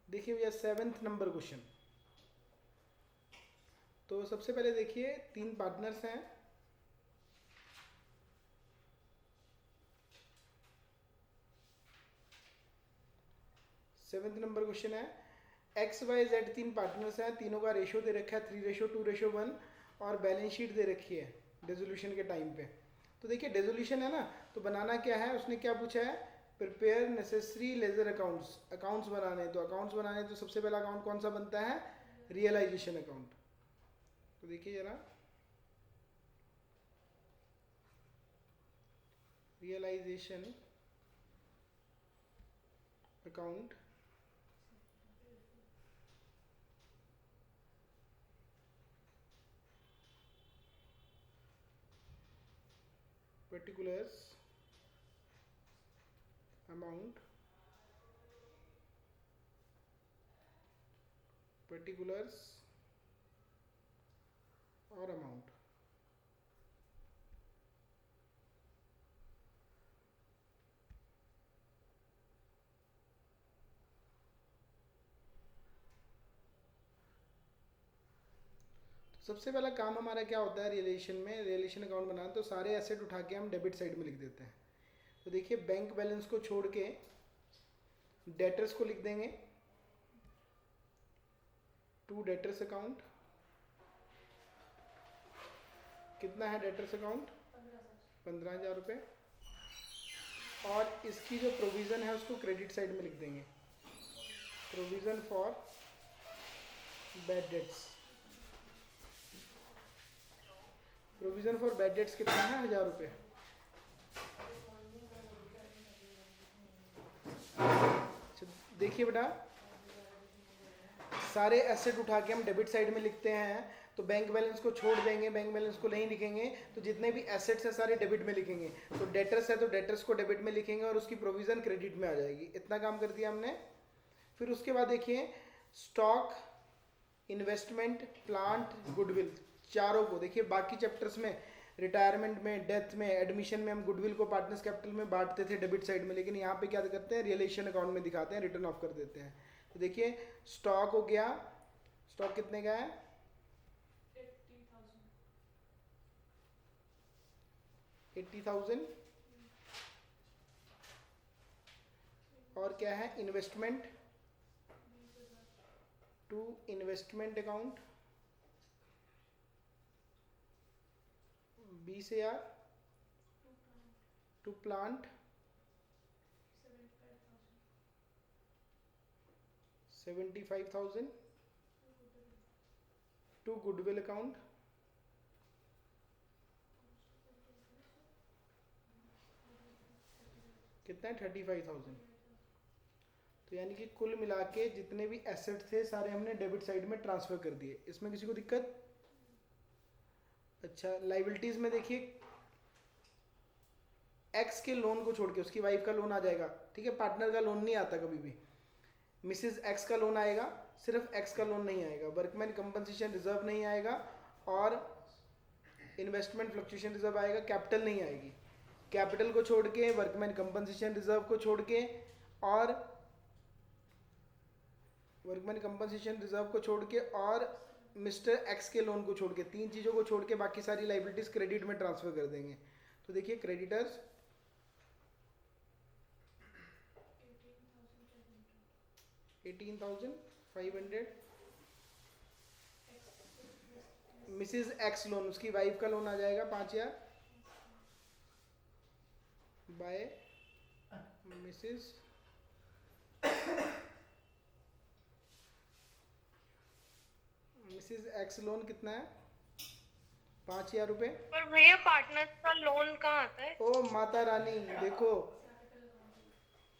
देखिए भैया 7th number question. तो सबसे पहले देखिए 3 पार्टनर्स हैं। सेवेंथ नंबर क्वेश्चन है, एक्स वाई जेड 3 पार्टनर्स हैं, तीनों का रेशो दे रखा है 3:2:1 और बैलेंस शीट दे रखी है डिसोल्यूशन के टाइम पे। तो देखिए डिसोल्यूशन है ना, तो बनाना क्या है, उसने क्या पूछा है, prepare necessary ledger accounts, accounts बनाने। तो अकाउंट्स बनाने तो सबसे पहला अकाउंट कौन सा बनता है, रियलाइजेशन अकाउंट। तो देखिए जरा, realization account particulars amount, particulars और अमाउंट। सबसे पहला काम हमारा क्या होता है रियलाइजेशन में, रियलाइजेशन अकाउंट बनाना, तो सारे एसेट उठा के हम डेबिट साइड में लिख देते हैं। तो देखिए बैंक बैलेंस को छोड़ के डेटर्स को लिख देंगे, टू डेटर्स अकाउंट। कितना है डेटर्स अकाउंट, 15,000 रुपये। और इसकी जो प्रोविज़न है उसको क्रेडिट साइड में लिख देंगे, provision for bad debts. Provision for bad debts कितना है, 1,000 रुपये। देखिए बेटा, सारे एसेट उठा के हम डेबिट साइड में लिखते हैं, तो बैंक बैलेंस को छोड़ देंगे, बैंक बैलेंस को नहीं लिखेंगे, तो जितने भी एसेट्स हैं सारे डेबिट में लिखेंगे। तो डेटर्स है तो डेटर्स को डेबिट में लिखेंगे और उसकी प्रोविज़न क्रेडिट में आ जाएगी। इतना काम कर दिया हमने। फिर उसके बाद देखिए स्टॉक, इन्वेस्टमेंट, प्लांट, गुडविल, चारों को देखिए बाकी चैप्टर्स में, रिटायरमेंट में, डेथ में, एडमिशन में हम गुडविल को पार्टनर्स कैपिटल में बांटते थे डेबिट साइड में, लेकिन यहाँ पे क्या करते हैं, रियलाइजेशन अकाउंट में दिखाते हैं, रिटर्न ऑफ कर देते हैं। तो देखिए स्टॉक हो गया, स्टॉक कितने का है, 80,000। और क्या है, investment, to investment account 20,000, to plant 75,000, to goodwill account कितना है, 35,000। तो यानी कि कुल मिला के जितने भी एसेट थे सारे हमने डेबिट साइड में ट्रांसफर कर दिए। इसमें किसी को दिक्कत? अच्छा, लाइबिलिटीज में देखिए एक्स के लोन को छोड़ के उसकी वाइफ का लोन आ जाएगा, ठीक है, पार्टनर का लोन नहीं आता कभी भी। मिसेस एक्स का लोन आएगा, सिर्फ एक्स का लोन नहीं आएगा, वर्कमैन कंपनसेशन रिजर्व नहीं आएगा, और इन्वेस्टमेंट फ्लक्चुएशन रिजर्व आएगा, कैपिटल नहीं आएगी। कैपिटल को छोड़ के, वर्कमैन कंपनसेशन रिजर्व को छोड़ के, और वर्कमैन कंपनसेशन रिजर्व को छोड़ के, और मिस्टर एक्स के लोन को छोड़ के, 3 चीज़ों को छोड़ के बाकी सारी लाइबिलिटीज क्रेडिट में ट्रांसफर कर देंगे। तो देखिए क्रेडिटर्स 18,500, मिसेस एक्स लोन, उसकी वाइफ का लोन आ जाएगा 5,000 by Mrs, Mrs X loan कितना है, 5,000 रुपये। पर भैया पार्टनर का लोन कहाँ आता है? ओ माता रानी, देखो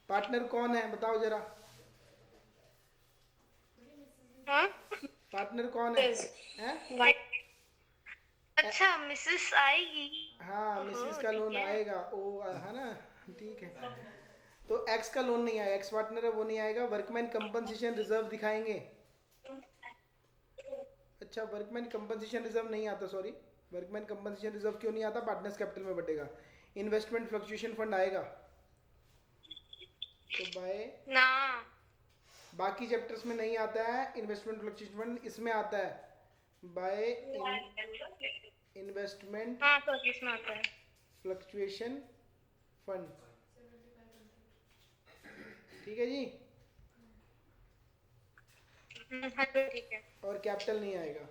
पार्टनर कौन है बताओ जरा, हाँ, पार्टनर कौन है, हैं? वाइफ। अच्छा, मिसेस आएगी। हाँ मिसेस ओहो, का ठीक लोन है। आएगा, ओ है ना, ठीक है। तो एक्स का लोन नहीं आएगा, एक्स पार्टनर है वो नहीं आएगा। वर्कमैन कंपनसेशन रिजर्व दिखाएंगे। अच्छा, वर्कमैन कंपनसेशन रिजर्व नहीं आता, सॉरी, वर्कमैन कंपनसेशन रिजर्व क्यों नहीं आता, पार्टनर्स कैपिटल में बटेगा। इन्वेस्टमेंट फ्लक्चुएशन फंड आएगा, तो बाय ना, बाकी चैप्टर्स में नहीं आता है इन्वेस्टमेंट फ्लक्चुएशन फंड, इसमें आता है बाय इन्वेस्टमेंट हाँ तो इसमें आता है। Fluctuation fund. ठीक है जी। हाँ तो ठीक है। और कैपिटल नहीं आएगा।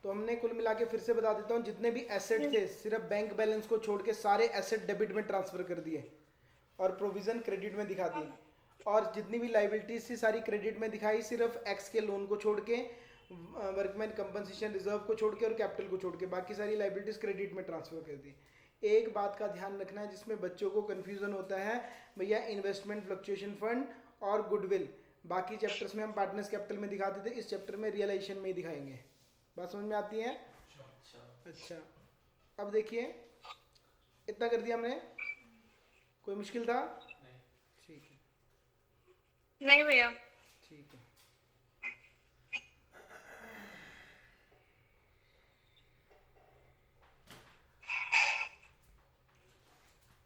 तो हमने कुल मिला के फिर से बता देता हूँ, जितने भी एसेट थे सिर्फ बैंक बैलेंस को छोड़ के सारे एसेट डेबिट में ट्रांसफर कर दिए और प्रोविजन क्रेडिट में दिखा दी। और जितनी भी लाइबिलिटीज थी सारी क्रेडिट में दिखाई, सिर्फ एक्स के लोन को छोड़ के, वर्कमैन कंपनसेशन रिजर्व को छोड़ के और कैपिटल को छोड़ के बाकी सारी लाइबिलिटीज क्रेडिट में ट्रांसफर कर दी। एक बात का ध्यान रखना है जिसमें बच्चों को कन्फ्यूजन होता है, भैया इन्वेस्टमेंट फ्लक्चुएशन फंड और गुडविल बाकी चैप्टर्स में हम पार्टनर्स कैपिटल में दिखाते थे, इस चैप्टर में रियलाइजेशन में ही दिखाएंगे। बात समझ में आती है? अच्छा, अब देखिए इतना कर दिया हमने, कोई मुश्किल था? ठीक है, नहीं भैया। ठीक है।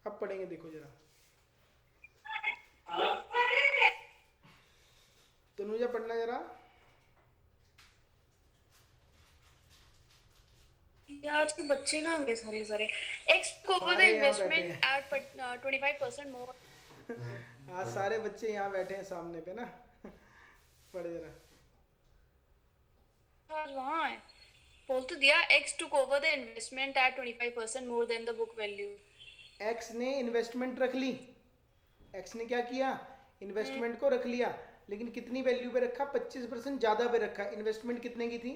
अब पढ़ेंगे, देखो जरा तनुजा पढ़ना जरा। आज के बच्चे ना होंगे सारे सारे एक्स को द सारे यहाँ बैठे इन्वेस्टमेंट एट 25% मोर। आज सारे बच्चे यहाँ बैठे हैं सामने पे ना। पढ़ जरा। वहाँ है, बोल तो दिया x took over the investment at 25% more than the book value. X ने इन्वेस्टमेंट रख ली, एक्स ने क्या किया, इन्वेस्टमेंट को रख लिया, लेकिन कितनी वैल्यू पे रखा, 25% ज्यादा पे रखा। इन्वेस्टमेंट कितने की थी,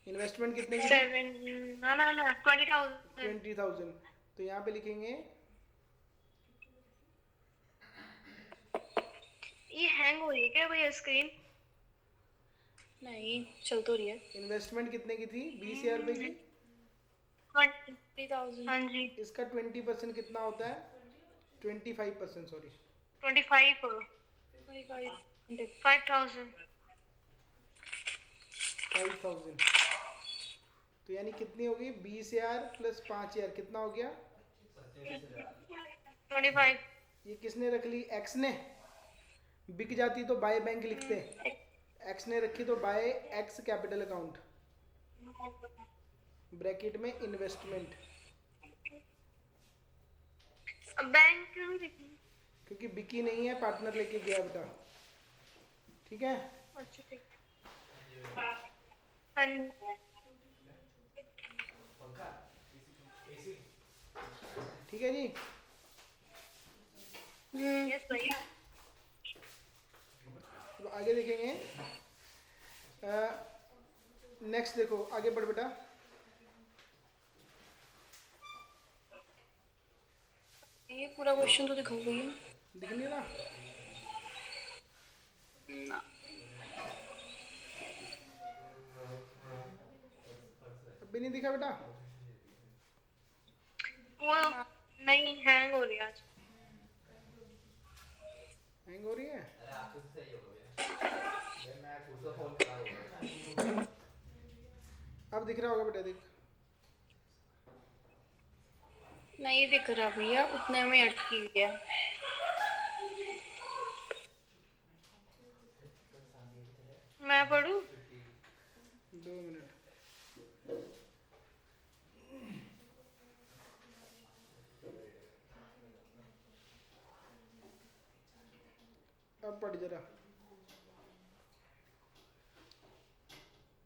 इन्वेस्टमेंट कितने की थी? ना 20,000। 20,000। तो यहाँ पे लिखेंगे, ये हैंग हो रही है क्या भैया स्क्रीन? नहीं चल तो रही है। इन्वेस्टमेंट कितने की थी, 20,000 रुपए की। 30,000। हाँ जी। इसका 20% कितना होता है, 25%, सॉरी 25 25 5,000। 5,000। तो यानी कितनी होगी, 20,000 प्लस 5,000 कितना हो गया, 25। ये किसने रख ली, एक्स ने। बिक जाती तो बाय बैंक लिखते, एक्स ने रखी तो by X capital account bracket में इन्वेस्टमेंट, बैंक क्योंकि बिकी नहीं है, पार्टनर लेके गया बेटा। ठीक है, अच्छा ठीक है। हाँ जी। ठीक है जी। यस भैया। तो आगे देखेंगे, नेक्स्ट देखो, आगे बढ़ बेटा। ये पूरा क्वेश्चन तो दिखा गई है दिख नहीं रहा, ना। अभी नहीं दिखा बेटा, वो नहीं हैंग हो रही है आज। हैंग हो रही है। अब दिख रहा होगा बेटा, देख। नहीं दिख रहा भैया, उतने में अटकी हुई है। मैं पढ़ूं? 2 मिनट। अब पढ़ जरा,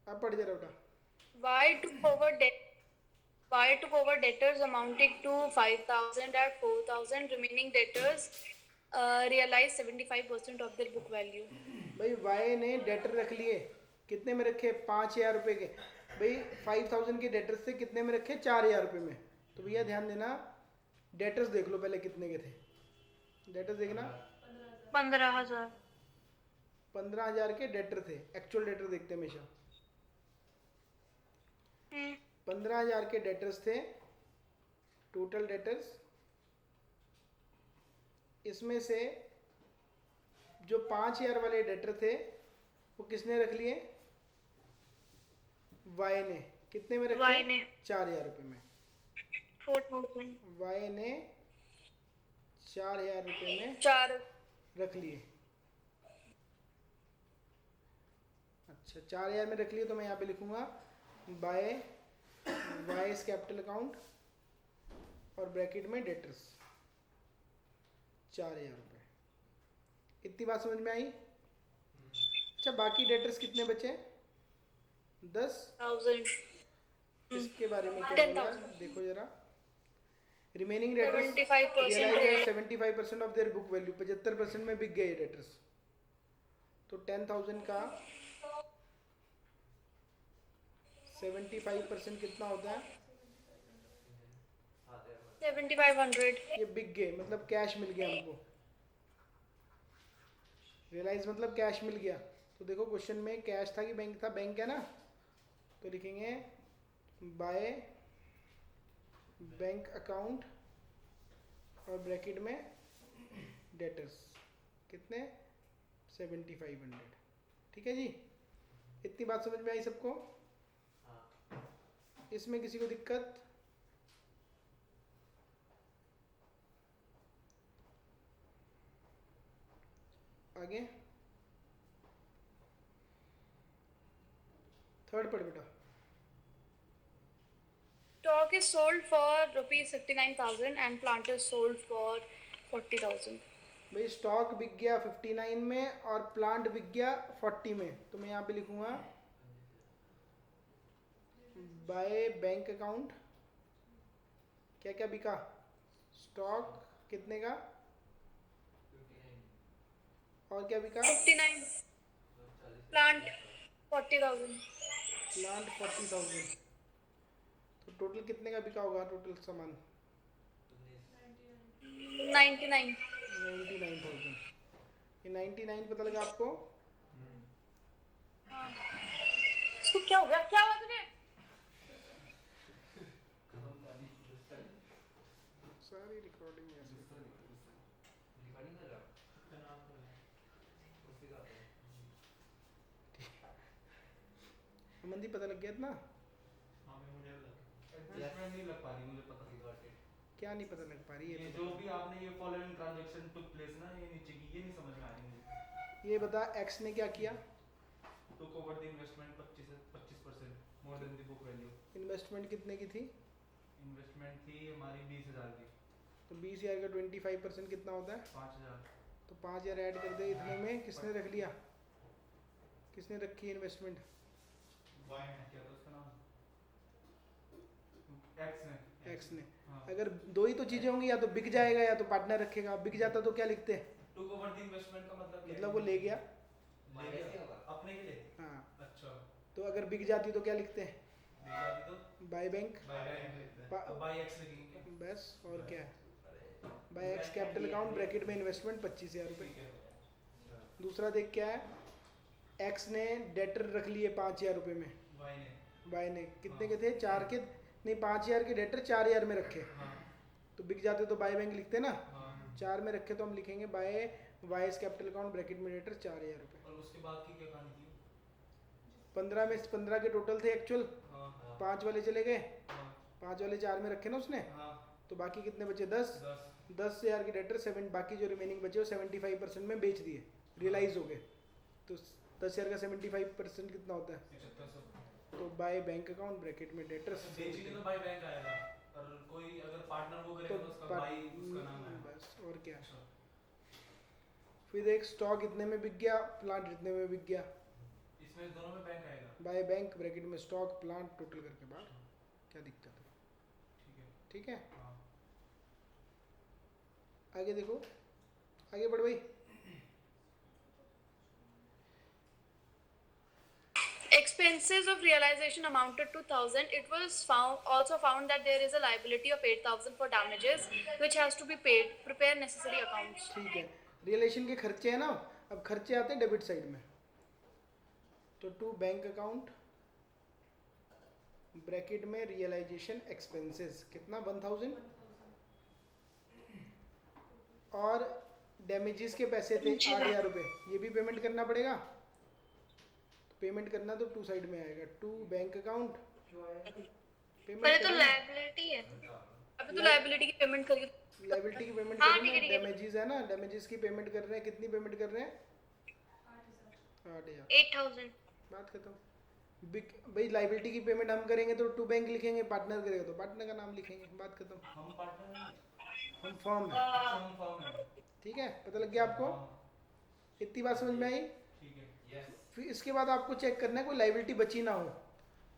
अब पढ़ जरा बेटा। Why took over debtors amounting to 5,000 at 4,000, remaining debtors realized 75% of their book value. भाई वाई ने डेटर रख लिए, कितने में रखे, 5,000 रुपए के। भाई 5,000 के डेटर्स थे, कितने में रखे, 4,000 रुपए में। तो भैया ध्यान देना, डेटर्स देख लो पहले कितने के थे, डेटर्स देखना। 15,000। 15,000 के डेटर थे, एक्चुअल डेटर देखते हमेशा। 15,000 के डेटर्स थे, टोटल डेटर्स। इसमें से जो 5,000 वाले डेटर थे वो किसने रख लिए, वाई ने। कितने में रखे, वाई ने 4,000 रुपए में। 4,000। वाई ने 4,000 रुपए में चार रख लिए। अच्छा 4000 में रख लिया तो मैं यहाँ पे लिखूंगा बाय वाइस कैपिटल अकाउंट और ब्रैकेट में डेटर्स 4000 रुपये। इतनी बात समझ में आई? अच्छा बाकी डेटर्स कितने बचे? 10,000। इसके बारे में क्या बोला देखो जरा। Remaining debtors 75% of their book value, 75% में बिक गए डेटर्स। तो 10,000 का 75% कितना होता है? 7500। ये बिक गए मतलब कैश मिल गया हमको। रियलाइज मतलब कैश मिल गया। तो देखो क्वेश्चन में कैश था कि बैंक था? बैंक है ना, तो लिखेंगे बाय बैंक अकाउंट और ब्रैकेट में डेटर्स कितने? 7500। ठीक है जी, इतनी बात समझ में आई सबको? इसमें किसी को दिक्कत? आगे थर्ड पढ़ बेटा। Stock is sold for rupees 59,000 and plant is sold for 40,000. भाई स्टॉक बिक गया 59 में और प्लांट बिक गया 40 में, तो मैं यहाँ पे लिखूंगा बाय बैंक अकाउंट क्या क्या बिका? स्टॉक कितने का और क्या बिका? 59. Plant 40,000. प्लांट 40,000। तो टोटल कितने का बिका होगा? टोटल सामान 99. 99,000। ये 99 पता लगा आपको? इसको क्या हो गया? क्या हुआ तुझे? सारी रिकॉर्डिंग ऐसे मंदी पता लग गया इतना? नहीं लग पा रही मुझे, पता नहीं डेट क्या नहीं पता लग पा रही है? ये जो भी आपने ये फॉलोइंग ट्रांजैक्शन टुक प्लेस ना, ये नीचे की ये नहीं समझ में आ रही मुझे। ये बता एक्स ने क्या किया? Took over the investment 25% more than the book value. Investment कितने की थी? इन्वेस्टमेंट थी हमारी 20,000 की। तो 20,000 का 25% कितना होता है? 5,000। तो 5,000 ऐड कर दे इतने में। किसने रख लिया? किसने रखी इन्वेस्टमेंट? वाई ने क्या था उसका नाम? एक्स ने। एक्स ने। हाँ। अगर दो ही तो चीजें होंगी, या तो बिक जाएगा या तो पार्टनर रखेगा। बिक जाता तो क्या लिखते? टुक ओवर द इन्वेस्टमेंट का मतलब क्या है? मतलब वो ले गया। ले गया अपने के लिए। हाँ, अच्छा, तो अगर बिक जाती तो क्या लिखते हैं? ले जाती तो बाय बैंक। बाय एक्स लिखेंगे क्या? बस और क्या है? By X capital account bracket में इन्वेस्टमेंट 25,000 रुपये। ठीक है। दूसरा देख क्या है? एक्स ने डेटर रख लिए 5,000 रुपये में। वाई ने। बाय ने कितने के थे? 4 के नहीं, 5,000 के डेटर 4,000 में रखे। हाँ तो बिक जाते तो बाय बैंक लिखते ना। हाँ। 4 में रखे तो हम लिखेंगे by Y's capital account bracket में डेटर 4,000 रुपये। और उसके बाद की क्या कहानी थी? 15 में 15 के टोटल थे एक्चुअल। हाँ 5 वाले चले गए, हाँ 5 वाले 4 में रखे ना उसने। हाँ। तो बाकी कितने बचे? 10। 10। 10,000 के डेटर 7, बाकी जो रिमेनिंग बचे वो 75% में बेच दिए, रियलाइज हो गए। तो 10,000 का 75% कितना होता है? 7500। तो बाय बैंक अकाउंट ब्रैकेट में डेटर्स। बेचेंगे तो बाय बैंक आएगा, और कोई अगर पार्टनर वो करेगा तो उसका बाय उसका नाम है। बस और क्या। अच्छा। फिर एक स्टॉक इतने में बिक गया, प्लांट इतने में बिक गया। इसमें दोनों में बैंक आएगा। बाय बैंक ब्रैकेट में स्टॉक प्लांट टोटल करके बाहर। क्या दिक्कत है? ठीक है। ठीक है, हाँ। आगे देखो, आगे बढ़ भाई। Expenses of realization amounted to 1,000. It was also found that there is a liability of 8,000 for damages, which has to be paid. Prepare necessary accounts. ठीक है, रियलाइजेशन के खर्चे हैं ना। अब खर्चे आते हैं डेबिट साइड में। तो टू बैंक अकाउंट ब्रैकेट में रियलाइजेशन एक्सपेंसेस कितना? 1,000। और डैमेजेस के पैसे थे 8,000 रुपये, ये भी पेमेंट करना पड़ेगा। पेमेंट करना तो टू साइड में आएगा, टू बैंक अकाउंट पहले तो लायबिलिटी है, अभी तो लायबिलिटी की पेमेंट करिए। लायबिलिटी की पेमेंट हाँ, कर रहे हैं। ठीक है। डैमेजेस है ना, डैमेजेस की पेमेंट कर रहे हैं। कितनी पेमेंट कर रहे हैं? 8,000। 8,000. बात खत्म। भाई लाइबिलिटी की पेमेंट हम करेंगे तो टू बैंक लिखेंगे, पार्टनर करेगा तो पार्टनर का नाम लिखेंगे, बात खत्म। हम पार्टनर हैं। हम फॉर्म है, अच्छा, हम फर्म है। ठीक है, पता लग गया आपको? हाँ, इतनी बात समझ में आई? ठीक है। यस। फिर इसके बाद आपको चेक करना है कोई लाइबिलिटी बची ना हो,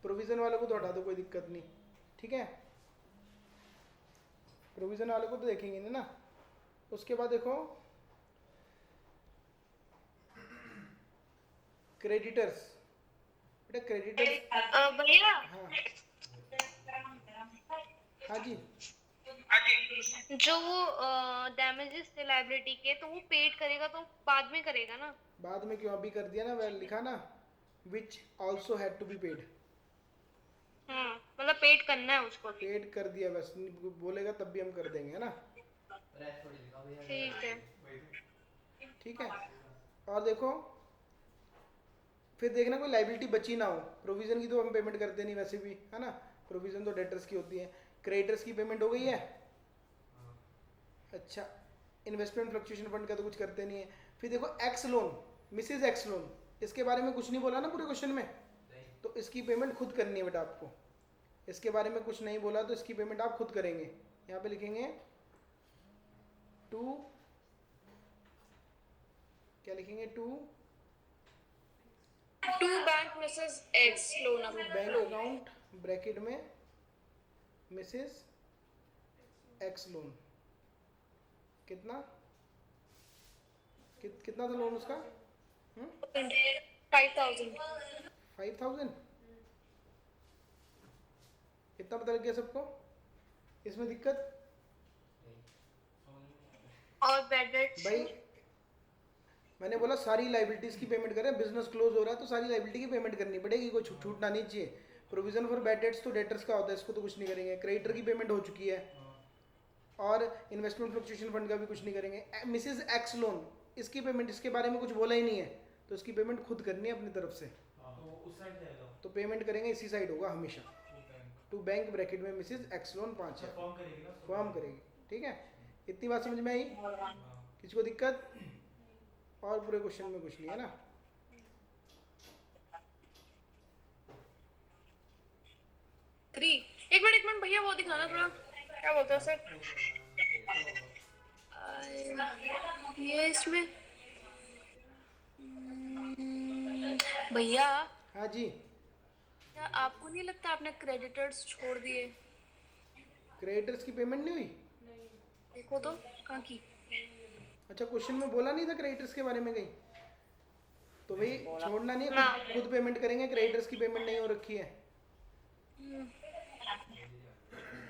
प्रोविजन वालों को तो हटा दो, कोई दिक्कत नहीं, ठीक है। प्रोविजन वालों को तो देखेंगे नहीं ना। उसके बाद देखो क्रेडिटर्स, बेटा क्रेडिटर्स, भैया हाँ हाँ जी, जो वो डैमेजेस थे लाइबिलिटी के, तो वो पेड करेगा तो बाद में करेगा ना? बाद में क्यों, अभी कर दिया ना, वह लिखा ना which also had to be paid, हाँ, मतलब पेड करना है उसको भी। पेड कर दिया, बस बोलेगा तब भी हम कर देंगे, है ना। ठीक है। ठीक है, और देखो फिर देखना कोई लाइबिलिटी बची ना हो। प्रोविजन की तो हम पेमेंट करते नहीं वैसे भी, है ना, प्रोविजन तो डेटर्स की होती है। क्रेडिटर्स की पेमेंट हो गई है, अच्छा। इन्वेस्टमेंट फ्लक्चुएशन फंड का तो कुछ करते नहीं है। फिर देखो X loan, Mrs X loan, इसके बारे में कुछ नहीं बोला ना पूरे क्वेश्चन में, तो इसकी पेमेंट खुद करनी है बेटा आपको। इसके बारे में कुछ नहीं बोला तो इसकी पेमेंट आप खुद करेंगे। यहाँ पे लिखेंगे टू, क्या लिखेंगे, to bank Mrs X loan bank account bracket में मिसेस एक्स लोन। कितना कितना था लोन उसका? 5,000। 5,000। इतना पता लग गया सबको? इसमें दिक्कत? और बैड डेट्स? भाई मैंने बोला सारी लाइबिलिटीज की पेमेंट करें, बिजनेस क्लोज हो रहा है तो सारी लाइबिलिटी की पेमेंट करनी पड़ेगी, कोई छूटना नहीं चाहिए। प्रोविजन फॉर बैड डेट्स तो डेटर्स का होता है, इसको तो कुछ नहीं करेंगे। क्रेडिटर की पेमेंट हो चुकी है, और इन्वेस्टमेंट फ्लक्चुएशन फंड का भी कुछ नहीं करेंगे। मिसेज एक्स लोन, इसकी पेमेंट, इसके बारे में कुछ बोला ही नहीं है, तो इसकी पेमेंट खुद करनी है अपनी तरफ से। तो उस साइड जाएगा। तो पेमेंट करेंगे इसी साइड होगा हमेशा, टू बैंक ब्रैकेट में मिसेज एक्स लोन 5 है, फॉर्म करेगी ना। फॉर्म करेगी, ठीक है। इतनी बात समझ में आई? किसी को दिक्कत? और पूरे क्वेश्चन में कुछ नहीं है ना। एक मिनट भैया, वो दिखाना थोड़ा, क्या बोलते हैं सर ये इसमें। भैया हाँ जी, क्या आपको नहीं लगता आपने क्रेडिटर्स छोड़ दिए? क्रेडिटर्स की पेमेंट नहीं हुई? देखो तो कहाँ की। अच्छा, क्वेश्चन में बोला नहीं था क्रेडिटर्स के बारे में कहीं? तो भाई छोड़ना नहीं है, ना। खुद पेमेंट करेंगे। क्रेडिटर्स की पेमेंट नहीं हो रखी है।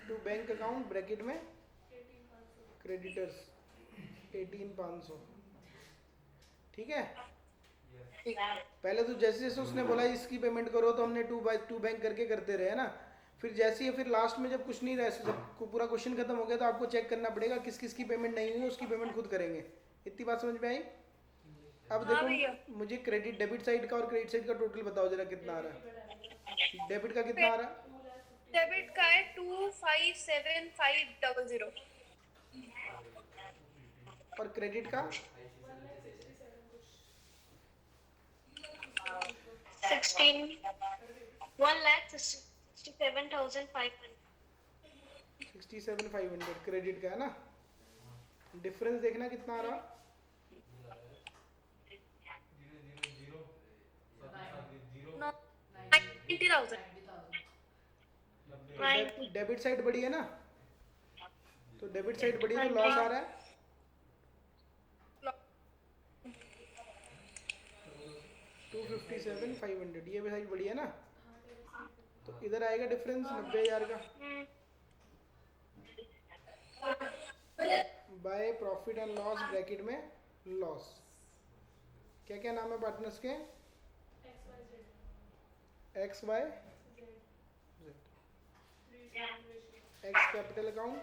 टू बैंक अकाउंट ब्रैकेट में क्रेडिटर्स 18,500, ठीक है। पहले तो जैसे जैसे उसने बोला इसकी पेमेंट करो तो हमने टू बैंक करके करते रहे ना। फिर जैसे ही फिर लास्ट में जब कुछ नहीं रहा, जब पूरा क्वेश्चन खत्म हो गया, तो आपको चेक करना पड़ेगा किस किस की पेमेंट नहीं हुई, उसकी पेमेंट खुद करेंगे। इतनी बात समझ में आई? अब देखो मुझे क्रेडिट डेबिट साइड का और क्रेडिट साइड का टोटल बताओ जरा, कितना आ रहा है? डेबिट का कितना आ रहा है? डेबिट का है 257500। और क्रेडिट का 1,67,500। 67,500 क्रेडिट का है ना। डिफरेंस देखना कितना आ रहा? No, 90,000। डेबिट साइड बड़ी है ना, तो डेबिट साइड बड़ी है तो लॉस आ रहा है। 257,500, ये भी साइड बड़ी है ना, तो इधर आएगा डिफरेंस 90,000 का by profit and loss bracket में लॉस। क्या क्या नाम है पार्टनर्स के? X Y Z. X capital account,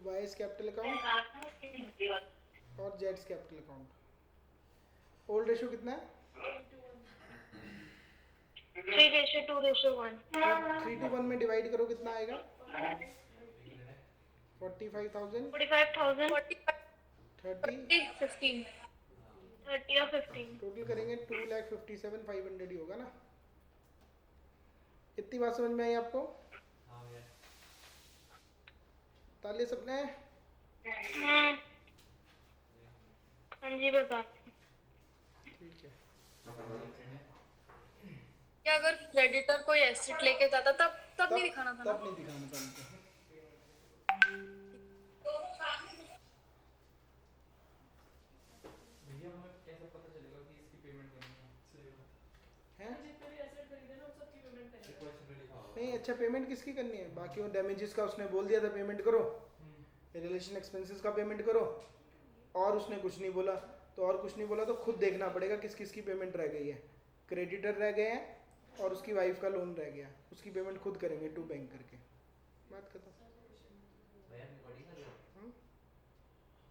Y capital account और Z capital account. Old ratio कितना है? 3:2:1। 3:1 में डिवाइड करो, कितना आएगा? 45,000 45,000 30 15 30 or 15. टोटल करेंगे 2,57,500 ही होगा ना। इतनी बात समझ में आई आपको? हाँ भैया। तालियां सबने? हाँ जी बता। ठीक है। या अगर क्रेडिटर कोई एसेट लेके जाता तब नहीं दिखाना था ना? तब नहीं दिखाना था हमको। भैया हमें कैसे पता चलेगा कि इसकी पेमेंट करनी है? सही बात। हैं? जितने भी एसेट खरीदे ना उन सब की पेमेंट करेंगे। इक्वेशन में लिखा होगा। नहीं, अच्छा पेमेंट किसकी करनी है? बाकी वो डैमेजेस का उसने बोल दिया था पेमेंट करो, रिलेशन एक्सपेंसेस का पेमेंट करो, और उसने कुछ नहीं बोला। तो और कुछ नहीं बोला तो खुद देखना पड़ेगा किस किस की पेमेंट रह गई है। क्रेडिटर रह गए हैं और उसकी वाइफ का लोन रह गया, उसकी पेमेंट खुद करेंगे टू बैंक करके। बात खत्म। भैया रिकॉर्डिंग कर रहे हो? हम्म?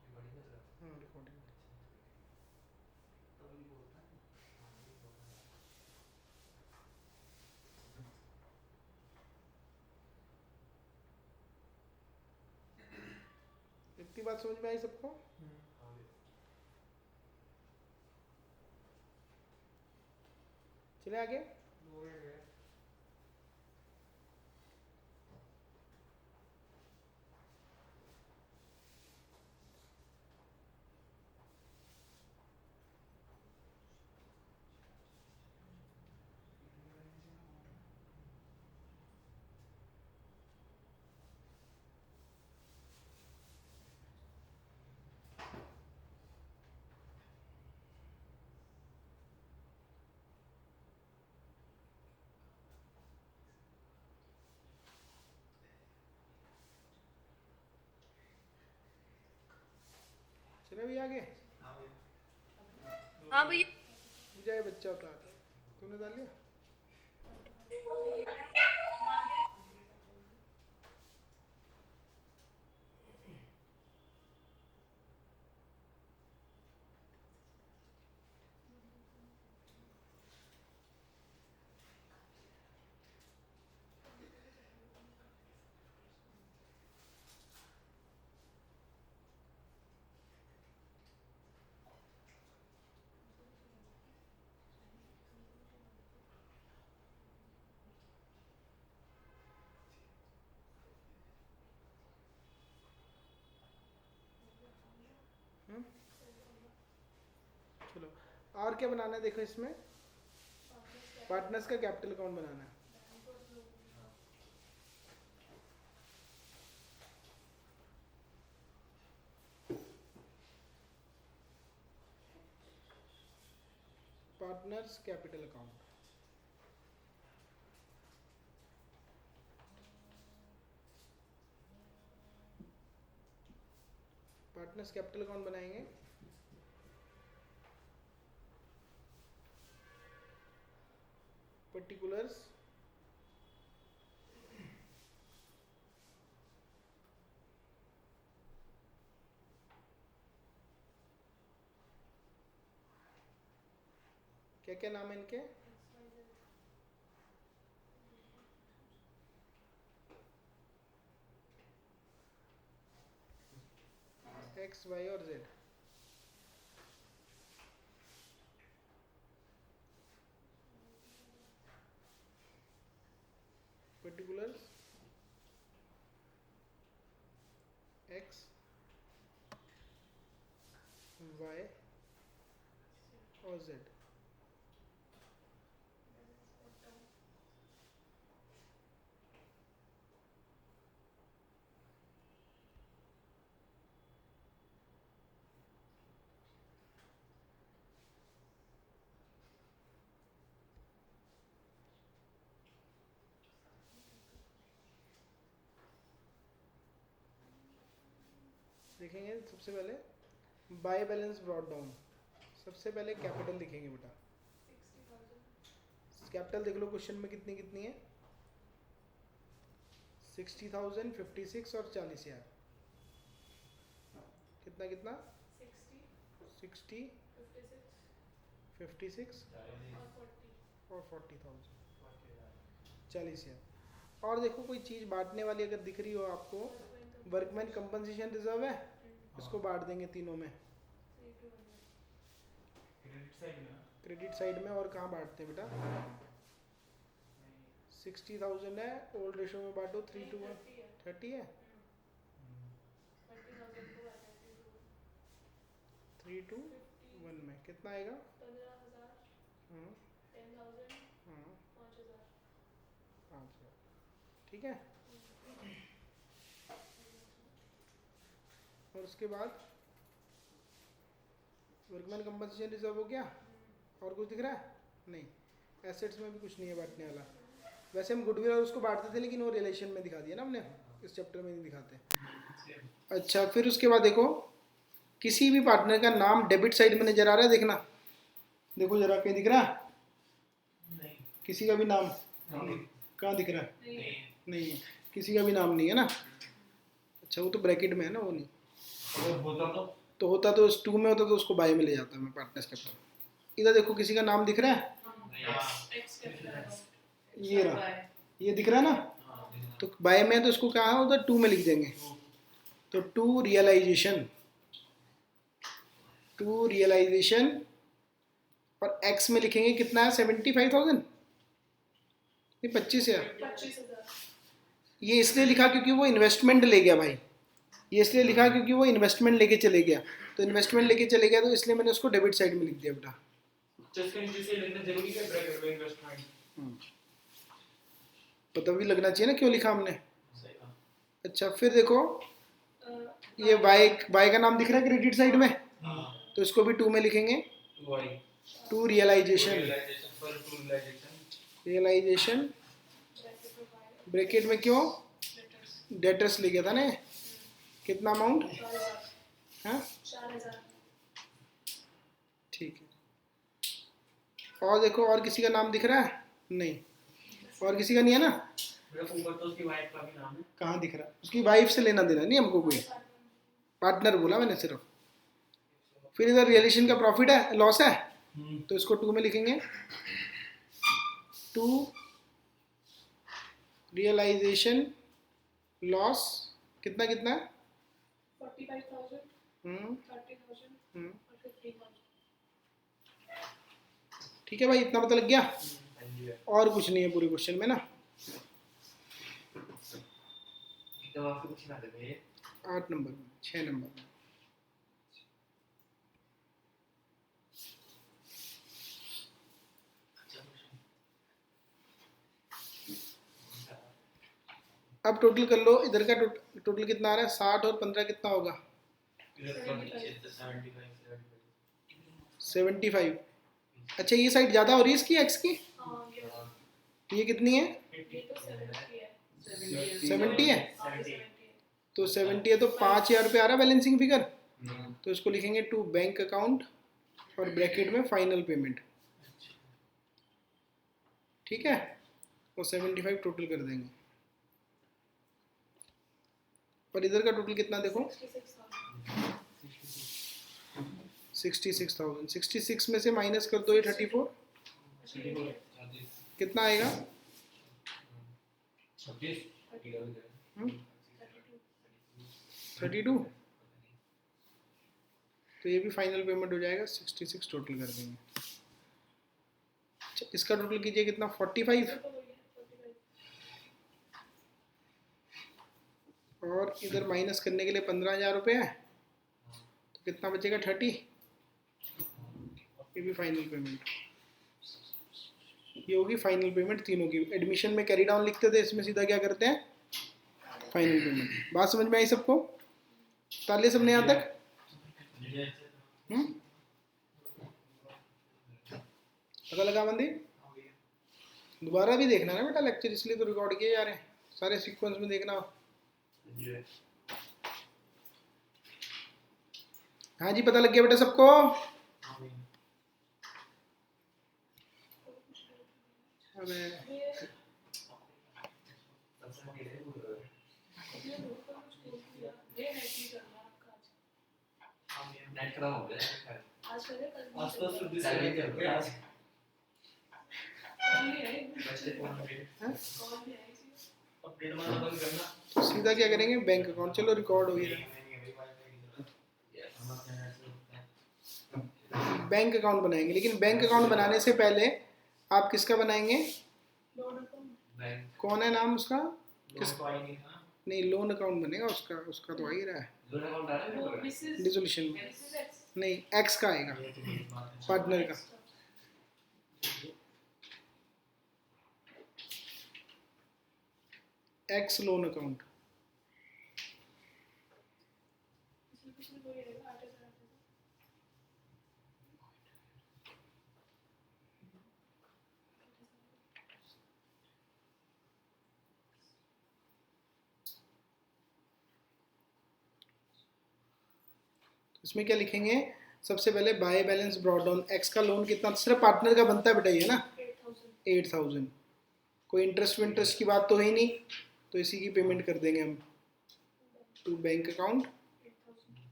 रिकॉर्डिंग कर रहे हो? हाँ, रिकॉर्डिंग। तब नहीं बोलता। इतनी बात समझ में आई सबको? हाँ भैया। चले आगे। 2 मिनट गए। चले भी आगे। हाँ भैया। हाँ भैया। जाए बच्चा उतार, तूने डाल लिया? चलो, और क्या बनाना है? देखो इसमें पार्टनर्स का कैपिटल अकाउंट बनाना है। Partners capital account. Partners capital account बनाएंगे। पर्टिकुलर्स क्या क्या नाम है इनके? एक्स, वाई और जेड। पर्टिकुलर्स एक्स, वाई और जेड। देखेंगे सबसे पहले बाय बैलेंस ब्रॉट डाउन। सबसे पहले कैपिटल लिखेंगे बेटा। कैपिटल देख लो क्वेश्चन में कितनी कितनी है? 60,000, 56 और 40,000। कितना कितना? 60, 56 और 40,000, 40,000। और देखो कोई चीज़ बांटने वाली अगर दिख रही हो आपको, वर्कमैन कंपनसेशन रिजर्व है, इसको बांट देंगे तीनों में। साइड में ना? क्रेडिट साइड में। और कहाँ बांटते हैं बेटा? 60,000 है, ओल्ड रेशो में बांटो 3:1। 30 है। 3:1 में कितना आएगा? 15,000। हाँ 5,000। ठीक है। और उसके बाद वर्कमैन कंपनसेशन रिजर्व हो गया। और कुछ दिख रहा है? नहीं। एसेट्स में भी कुछ नहीं है बांटने वाला। वैसे हम गुडविल और उसको बांटते थे, लेकिन वो रिलेशन में दिखा दिया ना हमने, इस चैप्टर में नहीं दिखाते। अच्छा, फिर उसके बाद देखो, किसी भी पार्टनर का नाम डेबिट साइड में नजर आ रहा है? देखना, देखो जरा, कहीं दिख रहा है? नहीं। किसी का भी नाम कहाँ दिख रहा है? नहीं है, किसी का भी नाम नहीं है ना। अच्छा, वो तो ब्रैकेट में है ना, वो नहीं। अगर होता तो होता तो उस 2 में होता तो उसको बाय में ले जाता मैं, पार्टनर्स कैपिटल। इधर देखो, किसी का नाम दिख रहा है? ये रहा, ये दिख रहा है ना। तो बाय में है तो उसको कहाँ है, उधर 2 में लिख देंगे। तो टू रियलाइजेशन और एक्स में लिखेंगे कितना है? 75,000। ये 25,000। ये इसलिए लिखा क्योंकि वो इन्वेस्टमेंट ले गया भाई। ये इसलिए लिखा क्योंकि वो इन्वेस्टमेंट लेके चले गया। तो इन्वेस्टमेंट लेके चले गया, तो इसलिए मैंने उसको डेबिट साइड में लिख दिया बेटा। पता भी लगना चाहिए ना क्यों लिखा हमने। अच्छा, फिर देखो, ये बाय का नाम दिख रहा है क्रेडिट साइड में, तो इसको भी 2 में लिखेंगे। टू रियलाइजेशन ब्रैकेट में क्यों? डेटर्स ले गया था ना। कितना अमाउंट? हाँ, 4,000। ठीक है। और देखो, और किसी का नाम दिख रहा है? नहीं। और किसी का नहीं है ना। ऊपर तो उसकी वाइफ का भी नाम है। कहाँ दिख रहा है? उसकी वाइफ से लेना देना नहीं हमको कोई, पार्टनर बोला मैंने सिर्फ। फिर इधर रियलेशन का प्रॉफिट है, लॉस है, तो इसको 2 में लिखेंगे। टू रियलाइजेशन लॉस कितना कितना है? 45,000, 30,000 और 15,000। ठीक है भाई, इतना पता लग गया। और कुछ नहीं है पूरे क्वेश्चन में ना। 8 नंबर में, 6 नंबर में। अब टोटल कर लो, इधर का टोटल कितना आ रहा है? 60 और 15 कितना होगा? 75। अच्छा, ये साइड ज़्यादा हो रही है इसकी, एक्स की। ये कितनी है? 70 है। तो 70 है तो 5,000 रुपये आ रहा है बैलेंसिंग फिगर। तो इसको लिखेंगे टू बैंक अकाउंट और ब्रैकेट में फाइनल पेमेंट। ठीक है, और 75 टोटल कर देंगे। और इधर का टोटल कितना देखो? 66,000। 66 में से माइनस कर दो ये 34, कितना आएगा? 32। तो ये भी फाइनल पेमेंट हो जाएगा, 66 टोटल कर देंगे। अच्छा, इसका टोटल कीजिए कितना? 45। और इधर माइनस करने के लिए 15,000 रुपये है, तो कितना बचेगा? 30। ये भी फाइनल पेमेंट। ये होगी फाइनल पेमेंट तीनों की। एडमिशन में कैरी डाउन लिखते थे, इसमें सीधा क्या करते हैं? Final payment. बात समझ में आई सबको? ताले सबने यहाँ तक? पता लगा बंदी? दोबारा भी देखना ना बेटा लेक्चर, इसलिए तो रिकॉर्ड किए जा रहे हैं, सारे सीक्वेंस में देखना। हाँ जी, पता लग गया बेटा सबको? अबे नेट खराब हो गया आज तो शुद्ध से आज अपडेट मारना बंद करना। तो सीधा क्या करेंगे? Bank account. चलो रिकॉर्ड हो गया। बैंक अकाउंट बनाएंगे, लेकिन बैंक अकाउंट बनाने से पहले आप किसका बनाएंगे? बैंक कौन है नाम उसका? लोन तो आई नहीं था। नहीं, लोन अकाउंट बनेगा उसका, उसका तो आ ही रहा है लोन अकाउंट आ रहा है डिसोल्यूशन में। नहीं, एक्स का आएगा, ये तो बड़ी बात है। पार्टनर का। X loan account. इसमें क्या लिखेंगे? सबसे पहले by balance brought down. X का लोन कितना? सिर्फ पार्टनर का बनता है बेटा ये ना, 8000। कोई इंटरेस्ट की बात तो है ही नहीं, तो इसी की पेमेंट कर देंगे हम टू बैंक अकाउंट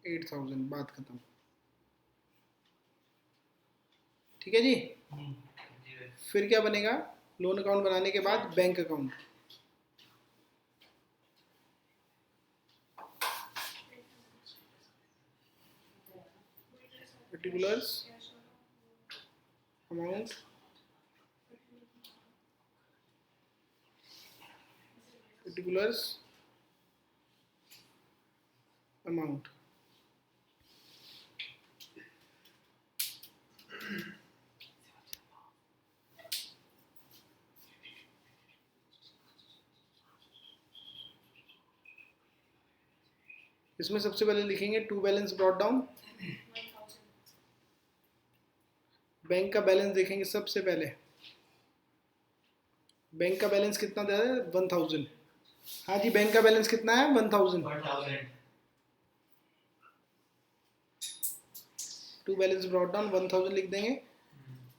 8000, बात खत्म। ठीक है जी। फिर क्या बनेगा? लोन अकाउंट बनाने के बाद bank account. Particulars amount particulars amount। इसमें सबसे पहले लिखेंगे to balance brought down. Bank का बैलेंस देखेंगे सबसे पहले। बैंक का बैलेंस कितना दे रहा है? 1000। हाँ जी, बैंक का बैलेंस कितना है? 1000। टू बैलेंस ब्रॉट डाउन 1000 लिख देंगे।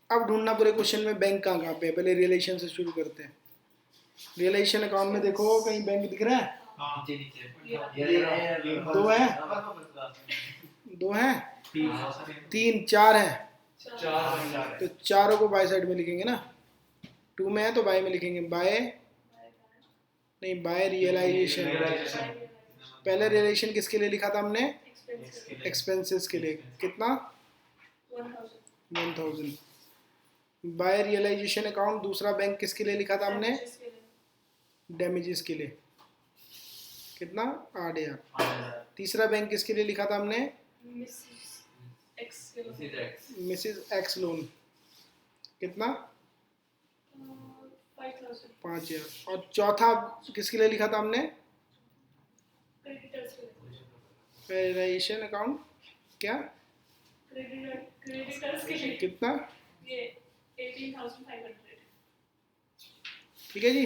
अब ढूंढना पूरे क्वेश्चन में बैंक कहाँ पे है। पहले रिलेशन से शुरू करते हैं। रिलेशन अकाउंट में देखो कहीं बैंक दिख रहा है? दो है, दो है, तीन, चार है। तो चारों को बाय साइड में लिखेंगे ना। टू में है तो बाय में लिखेंगे। बाय नहीं, बाय रियलाइजेशन। पहले रियलाइजेशन किसके लिए लिखा था हमने? एक्सपेंसेस के लिए। कितना? 1000। बाय रियलाइजेशन अकाउंट दूसरा बैंक किसके लिए लिखा था हमने? डैमेजेस के लिए। कितना? 8000। तीसरा बैंक किसके लिए लिखा था हमने? Mrs x loan. कितना? 5000। और चौथा किसके लिए लिखा था हमने? रियलाइजेशन अकाउंट क्या? कितना? 18,500। ठीक है जी।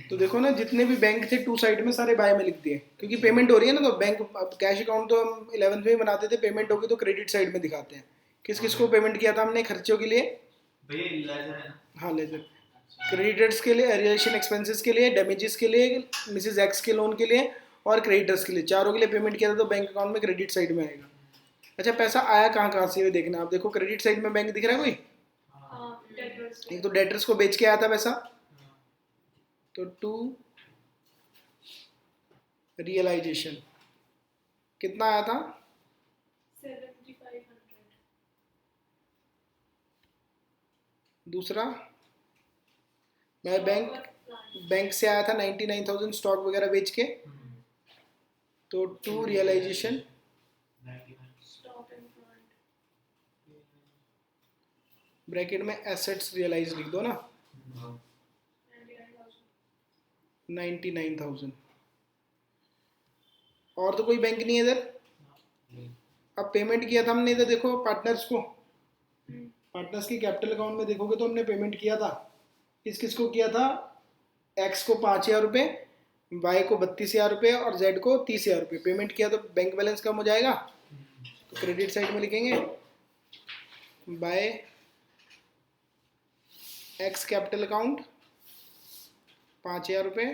तो देखो ना, जितने भी बैंक थे टू साइड में सारे बाय में लिख दिए, क्योंकि पेमेंट हो रही है ना। तो बैंक कैश अकाउंट तो हम 11th में ही बनाते थे, पेमेंट होगी तो क्रेडिट साइड में दिखाते हैं। किस किस को पेमेंट किया था हमने खर्चों के लिए? हाँ, लेजर। क्रेडिटर्स के लिए, रिलेशन एक्सपेंसेस के लिए, डैमेजेस के लिए, मिसेज एक्स के लोन के लिए और क्रेडिटर्स के लिए, चारों के लिए पेमेंट किया था। तो बैंक अकाउंट में क्रेडिट साइड में आएगा। अच्छा, पैसा आया कहाँ कहाँ से ये देखना। आप देखो क्रेडिट साइड में बैंक दिख रहा है कोई? एक तो डेटर्स को बेच के आया था पैसा, तो टू रियलाइजेशन कितना आया था? 7,500। दूसरा मैं बैंक से आया था 99,000 स्टॉक वगैरह बेच के, तो टू रियलाइजेशन ब्रैकेट में एसेट्स रियलाइज लिख दो ना, 99,000। और तो कोई बैंक नहीं है इधर। अब पेमेंट किया था हमने इधर देखो पार्टनर्स को। पार्टनर्स की कैपिटल अकाउंट में देखोगे तो हमने पेमेंट किया था। किस किस को किया था? एक्स को 5000 रुपये, वाई को 32,000 रुपये और जेड को 30,000 रुपये पेमेंट किया। तो बैंक बैलेंस कम हो जाएगा, तो क्रेडिट साइड में लिखेंगे बाय एक्स कैपिटल अकाउंट 5000 रुपये,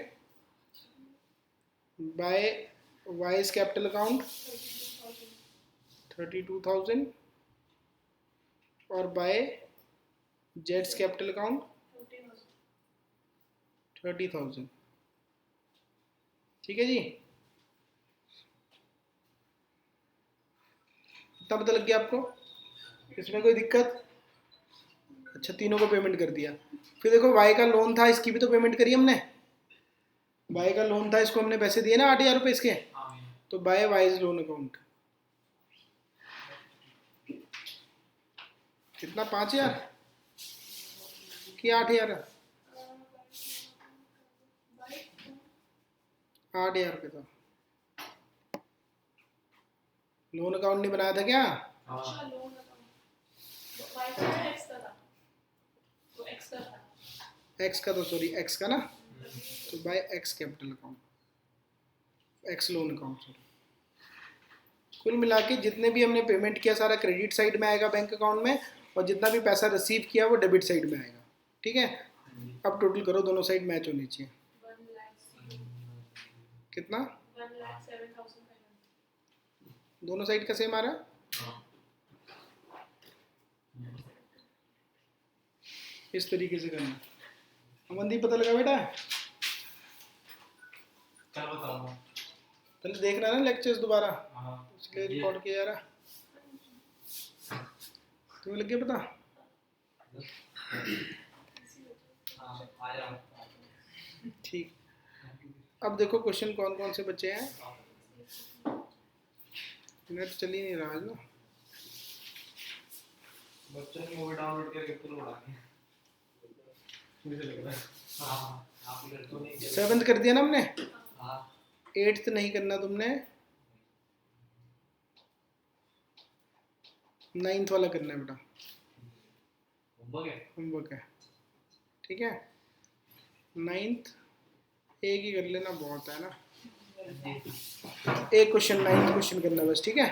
बाय वाइज कैपिटल अकाउंट 32,000 और बाय जेड्स कैपिटल अकाउंट 30,000। ठीक है जी। इतना पता लग गया आपको? इसमें कोई दिक्कत? अच्छा, तीनों को पेमेंट कर दिया। फिर देखो वाई का लोन था, इसकी भी तो पेमेंट करी हमने। वाई का लोन था, इसको हमने पैसे दिए ना 8,000 रुपये इसके। हाँ भैया। तो बाय वाइज लोन अकाउंट कितना, 5,000 कि 8,000? 8,000 रुपये था। लोन अकाउंट नहीं बनाया था क्या? हाँ एक्स का तो सॉरी, एक्स का ना, तो by X capital account, X loan account sorry. कुल मिला के जितने भी हमने पेमेंट किया सारा क्रेडिट साइड में आएगा बैंक अकाउंट में, और जितना भी पैसा रिसीव किया वो डेबिट साइड में आएगा। ठीक है, अब टोटल करो, दोनों साइड मैच होनी चाहिए। कितना? 1,07,500। दोनों साइड का सेम आ रहा है? इस तरीके से करना। अमनदीप पता लगा बेटा? चल बताऊंगा। पहले देखना ना लेक्चर्स दोबारा, हाँ इसलिए रिकॉर्ड किया जा रहा। तुम्हें लग गया पता? हाँ आया। ठीक। अब देखो क्वेश्चन कौन कौन से बचे हैं। नेट चल ही नहीं रहा है ना। बच्चों ने मूवी डाउनलोड करके फुल उड़ा के मुझे लग रहा है। हाँ आप इधर तो नहीं कर। 7th कर दिया ना हमने, हाँ 8th नहीं करना तुमने, 9th वाला करना है बेटा, होमवर्क है। होमवर्क है। ठीक है, 9th एक ही कर लेना, बहुत है ना। एक क्वेश्चन 9th क्वेश्चन करना बस। ठीक है।